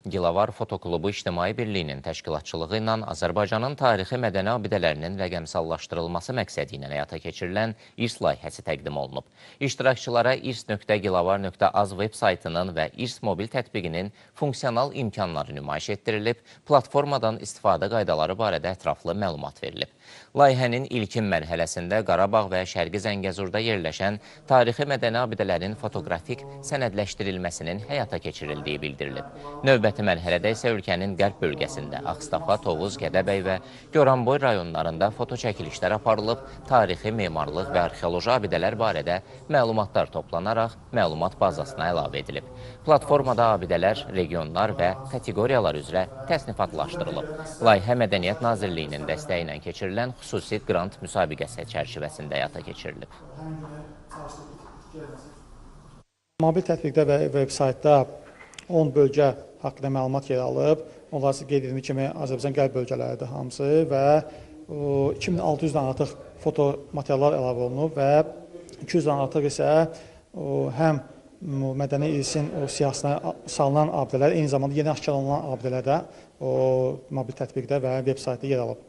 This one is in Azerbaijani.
Gilavar Fotoklubu İctimai Birliyinin təşkilatçılığı ilə Azərbaycanın tarixi mədəni abidələrinin rəqəmsallaşdırılması məqsədi ilə həyata keçirilən İrs layihəsi təqdim olunub. İştirakçılara irs.gilavar.az veb saytının və İrs mobil tətbiqinin funksional imkanları nümayiş etdirilib, platformadan istifadə qaydaları barədə ətraflı məlumat verilib. Layihənin ilkin mərhələsində Qarabağ və Şərqi Zəngəzurda yerləşən tarixi mədəni abidələrin fotoqrafik sənədləşdirilməsinin həyata keçirildiyi bildirilib. Növbəti mərhələdə isə ölkənin qərb bölgəsində Ağstafa, Tovuz, Gədəbəy və Goranboy rayonlarında foto çəkilişlər aparılıb, tarixi, memarlıq və arxeoloji abidələr barədə məlumatlar toplanaraq məlumat bazasına əlavə edilib. Platformada abidələr, regionlar və kateqoriyalar üzrə təsnifatlaşdırılıb. Layihə Mədəniyyət Nazirliyinin dəstəyi ilə keçirilən xüsusi qrant müsabiqəsi çərçivəsində həyata keçirilib. Mobil tətbiqdə və veb-saytda 10 bölgə haqqında məlumat yer alıb. Onlar qeyd edilmiş kimi Azərbaycan qərb bölgələridir hamısı və 2600-dən artıq foto materiallar əlavə olunub və 200-dən artıq isə həm mədəni irsin siyahısına salınan abidələr, eyni zamanda yeni aşkar olunan abidələr də mobil tətbiqdə və veb saytda yer alıb.